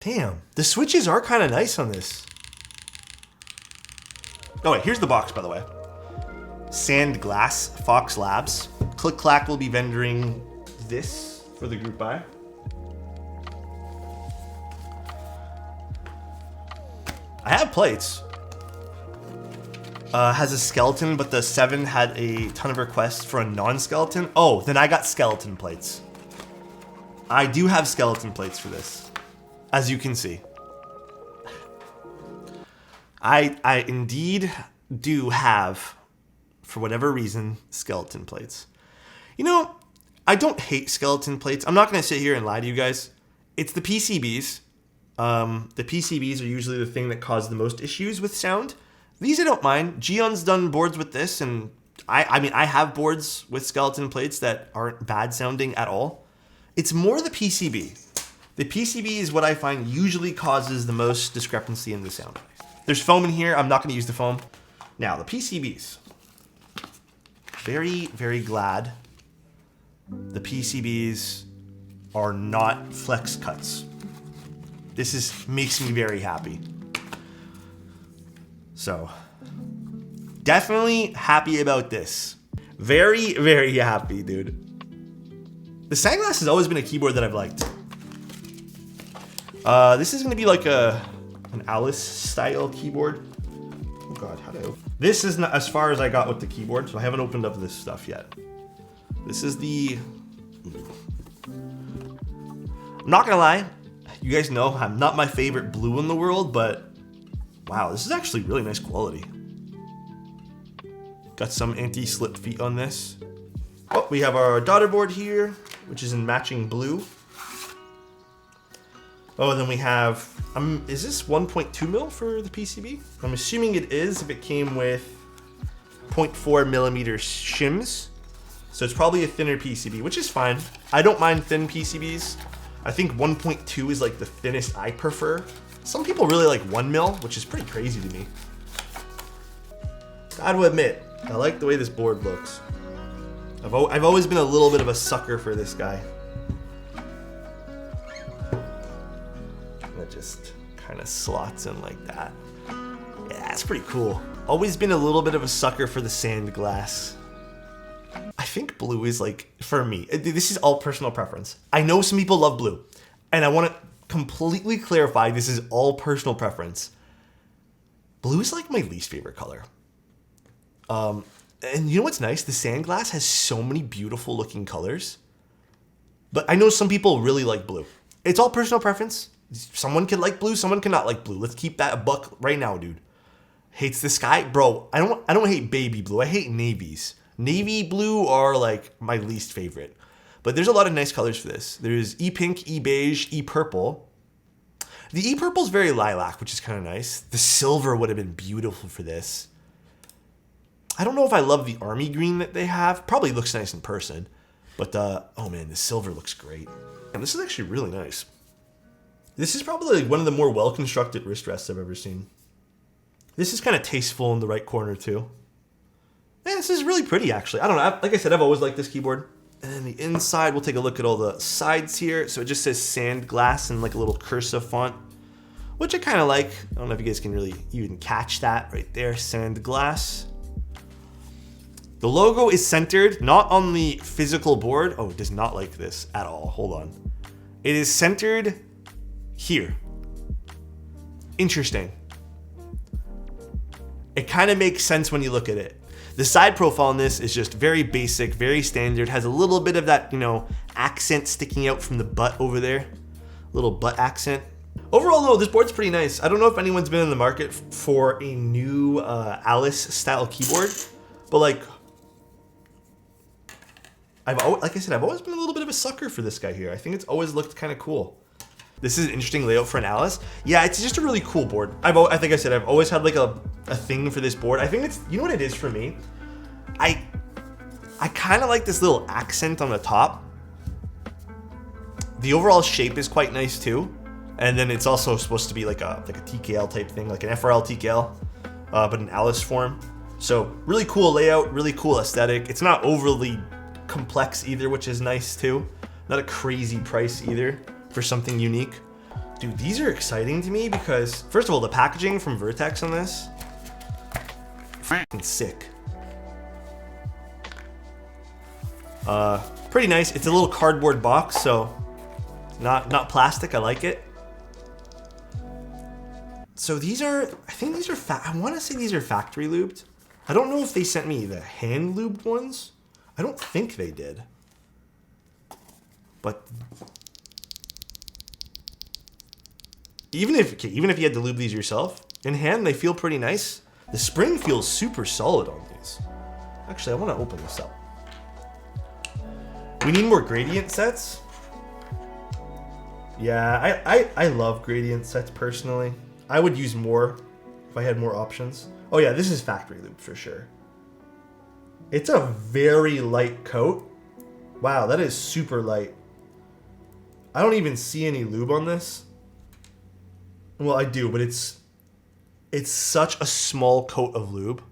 Damn, the switches are kind of nice on this. Oh wait, here's the box, by the way. Sand Glass, Fox Labs. Click Clack will be vendoring this for the group buy. I have plates. Has a skeleton, but the 7 had a ton of requests for a non-skeleton. Oh, then I got skeleton plates. I do have skeleton plates for this, as you can see. I indeed do have, for whatever reason, skeleton plates. You know, I don't hate skeleton plates. I'm not going to sit here and lie to you guys. It's the PCBs. The PCBs are usually the thing that cause the most issues with sound. These I don't mind. Gion's done boards with this, and I mean, I have boards with skeleton plates that aren't bad sounding at all. It's more the PCB. The PCB is what I find usually causes the most discrepancy in the sound. There's foam in here. I'm not going to use the foam. Now, the PCBs. Very, very glad the PCBs are not flex cuts. This makes me very happy. So, definitely happy about this. Very, very happy, dude. The Sandglass has always been a keyboard that I've liked. This is going to be like an Alice style keyboard. Oh god, how do I open? This is not as far as I got with the keyboard, so I haven't opened up this stuff yet. This is the... I'm not gonna lie, you guys know I'm not my favorite blue in the world, but wow, this is actually really nice quality. Got some anti-slip feet on this. Oh, we have our daughter board here, which is in matching blue. Oh, and then we have, is this 1.2 mil for the PCB? I'm assuming it is if it came with 0.4 millimeter shims. So it's probably a thinner PCB, which is fine. I don't mind thin PCBs. I think 1.2 is like the thinnest I prefer. Some people really like 1 mil, which is pretty crazy to me. Gotta admit, I like the way this board looks. I've always been a little bit of a sucker for this guy. That just kind of slots in like that. Yeah, it's pretty cool. Always been a little bit of a sucker for the sand glass. I think blue is like, for me, this is all personal preference. I know some people love blue, and I want to completely clarify this is all personal preference. Blue is like my least favorite color. And you know what's nice? The sand glass has so many beautiful looking colors, but I know some people really like blue. It's all personal preference. Someone can like blue, someone cannot like blue. Let's keep that a buck right now, dude. Hates the sky? Bro, I don't hate baby blue. I hate navies. Navy blue are like my least favorite. But there's a lot of nice colors for this. There's E-pink, E-beige, E-purple. The E-purple is very lilac, which is kind of nice. The silver would have been beautiful for this. I don't know if I love the army green that they have. Probably looks nice in person. But, oh man, the silver looks great. And this is actually really nice. This is probably like one of the more well-constructed wrist rests I've ever seen. This is kind of tasteful in the right corner too. Yeah, this is really pretty actually. I don't know, like I said, I've always liked this keyboard. And then the inside, we'll take a look at all the sides here. So it just says sand glass in like a little cursive font, which I kind of like. I don't know if you guys can really even catch that right there, sand glass. The logo is centered, not on the physical board. Oh, it does not like this at all. Hold on. It is centered here. Interesting. It kind of makes sense when you look at it. The side profile on this is just very basic, very standard. Has a little bit of that, you know, accent sticking out from the butt over there. Little butt accent. Overall though, this board's pretty nice. I don't know if anyone's been in the market for a new Alice style keyboard, but like I said, I've always been a little bit of a sucker for this guy here. I think it's always looked kind of cool. This is an interesting layout for an Alice. Yeah, it's just a really cool board. I think I said I've always had like a thing for this board. I think it's, you know what it is for me? I kind of like this little accent on the top. The overall shape is quite nice too. And then it's also supposed to be like a TKL type thing, like an FRLTKL, but in Alice form. So really cool layout, really cool aesthetic. It's not overly complex either, which is nice too. Not a crazy price either for something unique. Dude, these are exciting to me because, first of all, the packaging from Vertex on this, f***ing sick. Pretty nice. It's a little cardboard box, so not plastic. I like it. So these are, I think these are, I want to say these are factory lubed. I don't know if they sent me the hand lubed ones. I don't think they did. But even if you had to lube these yourself, in hand they feel pretty nice. The spring feels super solid on these. Actually, I want to open this up. We need more gradient sets. Yeah, I love gradient sets personally. I would use more if I had more options. Oh yeah, this is factory lube for sure. It's a very light coat. Wow, that is super light. I don't even see any lube on this. Well, I do, but it's such a small coat of lube.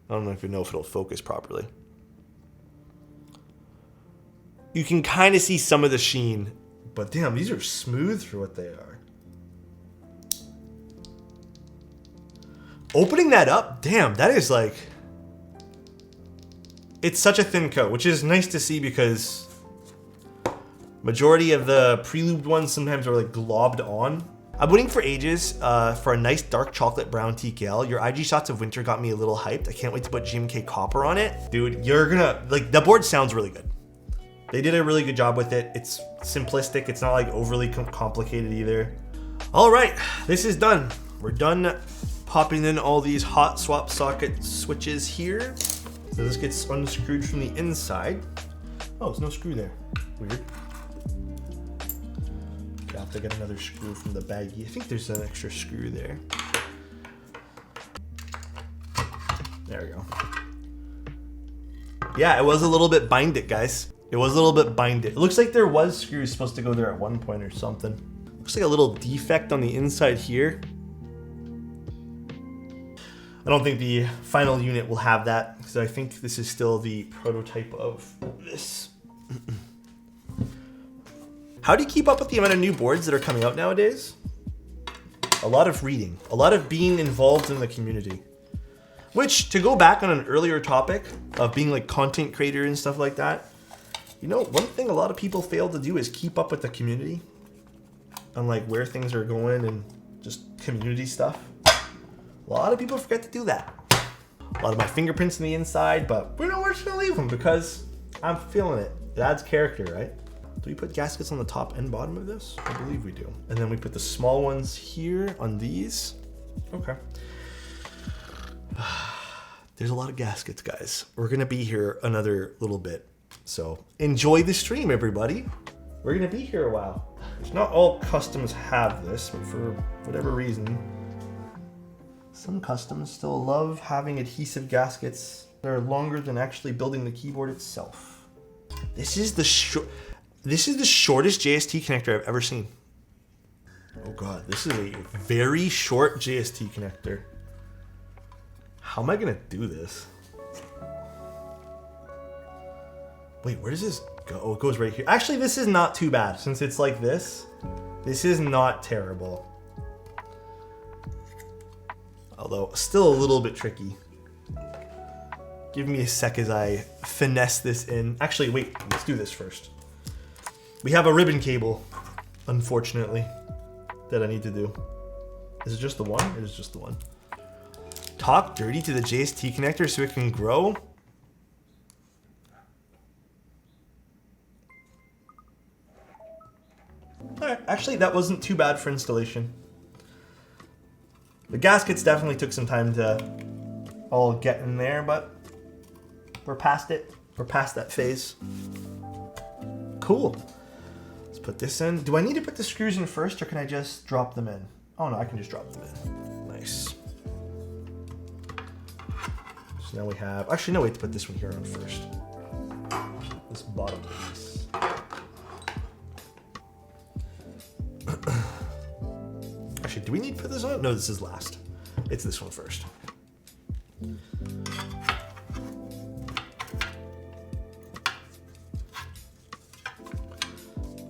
I don't know if it'll focus properly. You can kind of see some of the sheen, but damn, these are smooth for what they are. Opening that up, damn, that is like, it's such a thin coat, which is nice to see because majority of the pre-lubed ones sometimes are like globbed on. I've been waiting for ages for a nice dark chocolate brown TKL. Your IG shots of winter got me a little hyped. I can't wait to put GMK copper on it. Dude, you're gonna, like, the board sounds really good. They did a really good job with it. It's simplistic. It's not like overly complicated either. All right, this is done. We're done popping in all these hot swap socket switches here. So this gets unscrewed from the inside. Oh, there's no screw there. Weird. I have to get another screw from the baggie. I think there's an extra screw there. There we go. Yeah, it was a little bit binded, guys. It was a little bit binded. It looks like there was screws supposed to go there at one point or something. Looks like a little defect on the inside here. I don't think the final unit will have that because I think this is still the prototype of this. How do you keep up with the amount of new boards that are coming out nowadays? A lot of reading, a lot of being involved in the community. Which, to go back on an earlier topic of being like content creator and stuff like that, you know, one thing a lot of people fail to do is keep up with the community on like where things are going and just community stuff. A lot of people forget to do that. A lot of my fingerprints on the inside, but we know we're just gonna leave them because I'm feeling it. It adds character, right? Do we put gaskets on the top and bottom of this? I believe we do. And then we put the small ones here on these. Okay. There's a lot of gaskets, guys. We're gonna be here another little bit. So enjoy the stream, everybody. We're gonna be here a while. Not all customs have this, but for whatever reason, some customs still love having adhesive gaskets that are longer than actually building the keyboard itself. This is the shortest JST connector I've ever seen. Oh god, this is a very short JST connector. How am I gonna do this? Wait, where does this go? Oh, it goes right here. Actually, this is not too bad since it's like this. This is not terrible. Although, still a little bit tricky. Give me a sec as I finesse this in. Actually, wait, let's do this first. We have a ribbon cable, unfortunately, that I need to do. Is it just the one? It is just the one. Talk dirty to the JST connector so it can grow. Alright, actually that wasn't too bad for installation. The gaskets definitely took some time to all get in there, but we're past it. We're past that phase. Cool. Let's put this in. Do I need to put the screws in first or can I just drop them in? Oh no, I can just drop them in. Nice. So now we have, actually no, wait to put this one here on first. This bottom piece. Actually, do we need to put this on? No, this is last. It's this one first.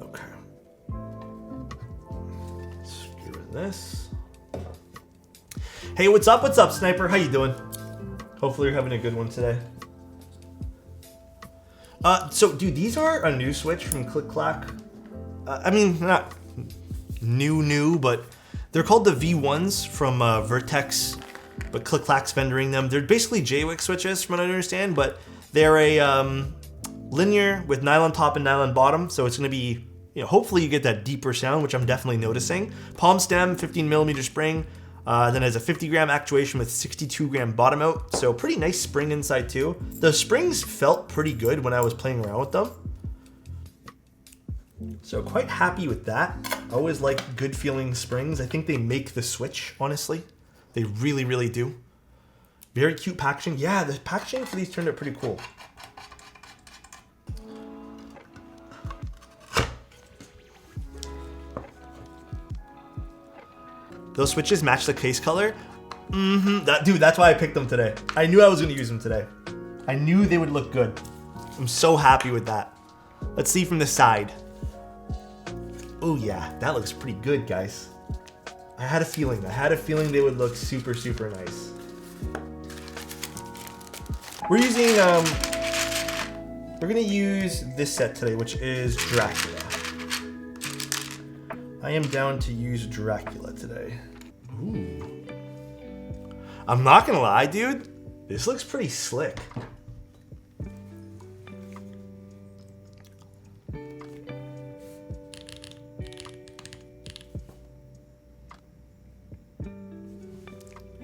Okay. this. Hey, what's up? What's up, Sniper? How you doing? Hopefully you're having a good one today. So, dude, these are a new switch from Click Clack. I mean, not new, but they're called the V1s from Vertex, but Click Clack's vendoring them. They're basically JWIC switches, from what I understand, but they're a linear with nylon top and nylon bottom, so it's going to be, you know, hopefully you get that deeper sound, which I'm definitely noticing. Palm stem, 15mm spring. Then has a 50 gram actuation with 62 gram bottom out. So pretty nice spring inside too. The springs felt pretty good when I was playing around with them. So quite happy with that. I always like good feeling springs. I think they make the switch, honestly. They really, really do. Very cute packaging. Yeah, the packaging for these turned out pretty cool. Those switches match the case color. Dude, that's why I picked them today. I knew I was gonna use them today. I knew they would look good. I'm so happy with that. Let's see from the side. Oh yeah, that looks pretty good, guys. I had a feeling they would look super, super nice. We're using, we're gonna use this set today, which is Dracula. I am down to use Dracula today. Ooh. I'm not gonna lie, dude. This looks pretty slick.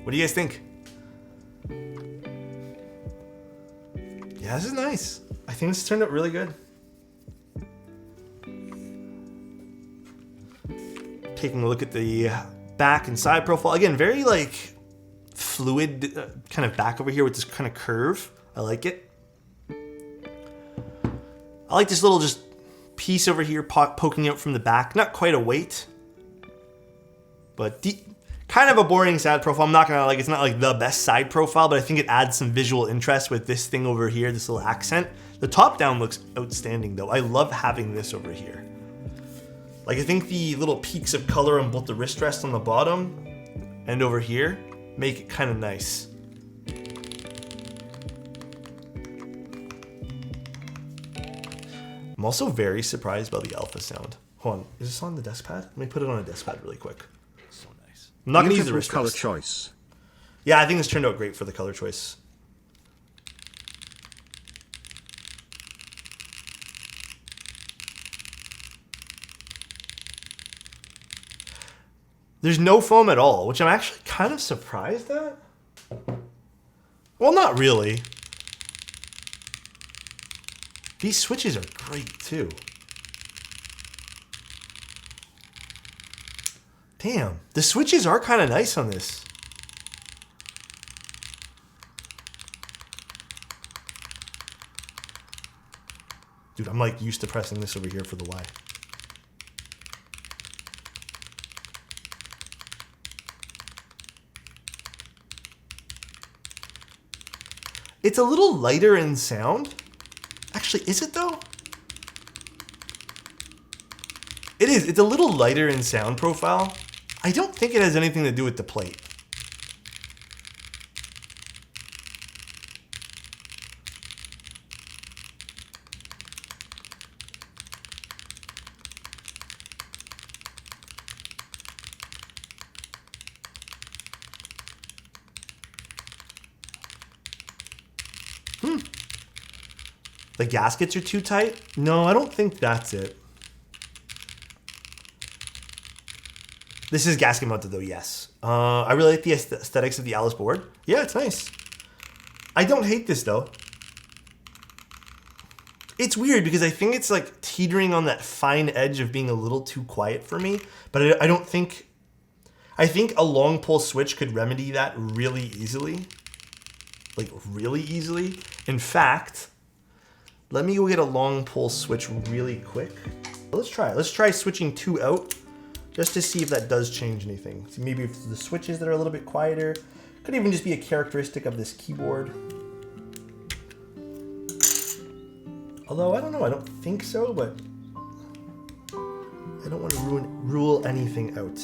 What do you guys think? Yeah, this is nice. I think this turned out really good. Taking a look at the back and side profile. Again, very like fluid kind of back over here with this kind of curve. I like it. I like this little just piece over here poking out from the back. Not quite a weight, but kind of a boring side profile. I'm not gonna like, it's not like the best side profile, but I think it adds some visual interest with this thing over here, this little accent. The top down looks outstanding though. I love having this over here. Like, I think the little peaks of color on both the wrist rest on the bottom and over here make it kind of nice. I'm also very surprised by the alpha sound. Hold on, is this on the desk pad? Let me put it on a desk pad really quick. So nice. I'm not gonna use the wrist color rest. Choice. Yeah, I think this turned out great for the color choice. There's no foam at all, which I'm actually kind of surprised at. Well, not really. These switches are great too. Damn, the switches are kind of nice on this. Dude, I'm like used to pressing this over here for the Y. It's a little lighter in sound. Actually, is it though? It is. It's a little lighter in sound profile. I don't think it has anything to do with the plate. The gaskets are too tight? No, I don't think that's it. This is gasket mounted though, yes. I really like the aesthetics of the Alice board. Yeah, it's nice. I don't hate this though. It's weird because I think it's like teetering on that fine edge of being a little too quiet for me, but I don't think, I think a long pull switch could remedy that really easily. Like really easily. In fact, let me go get a long pull switch really quick. Let's try it. Let's try switching 2 out just to see if that does change anything. So maybe if the switches that are a little bit quieter, could even just be a characteristic of this keyboard. Although I don't know, I don't think so, but I don't want to rule anything out.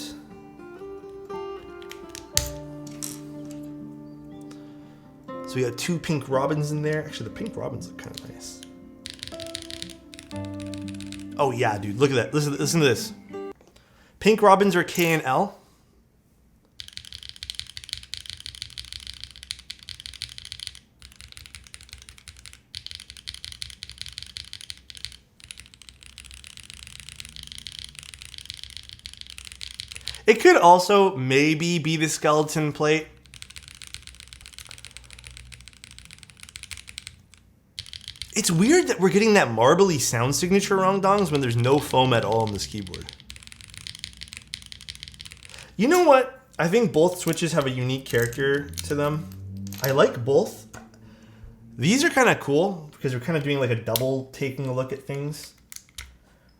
So we got 2 pink robins in there. Actually, the pink robins look kind of nice. Oh yeah, dude, look at that. Listen to this. Pink robins are K and L. It could also maybe be the skeleton plate. It's weird that we're getting that marbly sound signature wrong dongs when there's no foam at all on this keyboard. You know what? I think both switches have a unique character to them. I like both. These are kind of cool because we're kind of doing like a double taking a look at things.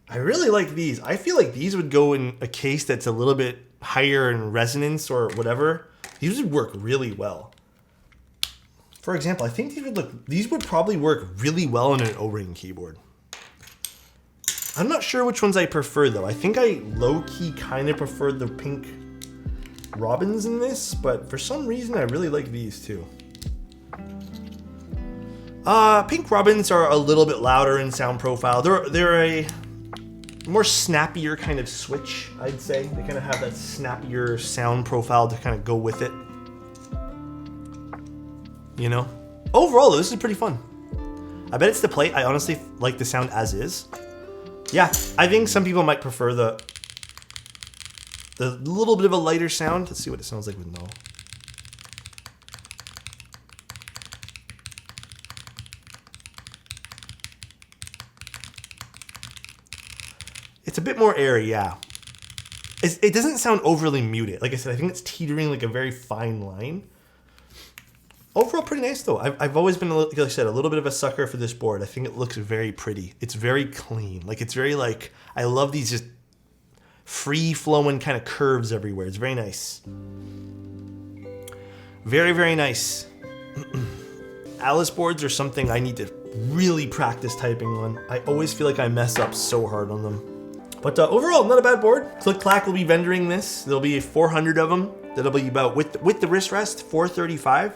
I really like these. I feel like these would go in a case that's a little bit higher in resonance or whatever. These would work really well. For example, I think these would probably work really well on an O-ring keyboard. I'm not sure which ones I prefer though. I think I low-key kind of prefer the pink robins in this, but for some reason I really like these too. Pink robins are a little bit louder in sound profile. They're a more snappier kind of switch, I'd say. They kind of have that snappier sound profile to kind of go with it. You know? Overall, though, this is pretty fun. I bet it's the plate. I honestly like the sound as is. Yeah, I think some people might prefer the little bit of a lighter sound. Let's see what it sounds like with no. It's a bit more airy, yeah. It doesn't sound overly muted. Like I said, I think it's teetering like a very fine line. Overall, pretty nice though. I've always been, like I said, a little bit of a sucker for this board. I think it looks very pretty. It's very clean. Like it's very like, I love these just free flowing kind of curves everywhere. It's very nice. Very, very nice. Alice boards are something I need to really practice typing on. I always feel like I mess up so hard on them. But overall, not a bad board. Click Clack will be vendoring this. There'll be 400 of them. That'll be about, with the wrist rest, $435.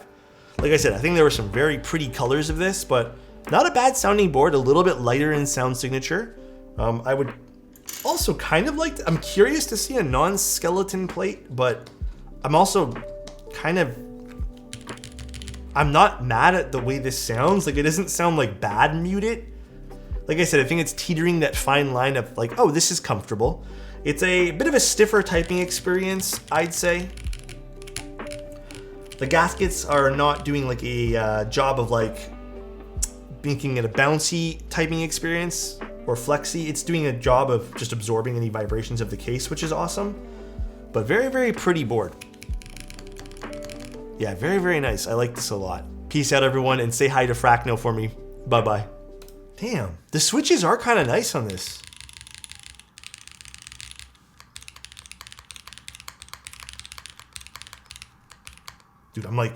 Like I said, I think there were some very pretty colors of this, but not a bad sounding board. A little bit lighter in sound signature. I would also kind of like, I'm curious to see a non-skeleton plate, but I'm also kind of, I'm not mad at the way this sounds. Like it doesn't sound like bad muted. Like I said, I think it's teetering that fine line of like, oh, this is comfortable. It's a bit of a stiffer typing experience, I'd say. The gaskets are not doing like a job of like making it a bouncy typing experience or flexy. It's doing a job of just absorbing any vibrations of the case, which is awesome. But very, very pretty board. Yeah, very, very nice. I like this a lot. Peace out, everyone, and say hi to Fracno for me. Bye-bye. Damn, the switches are kind of nice on this. Dude, I'm like...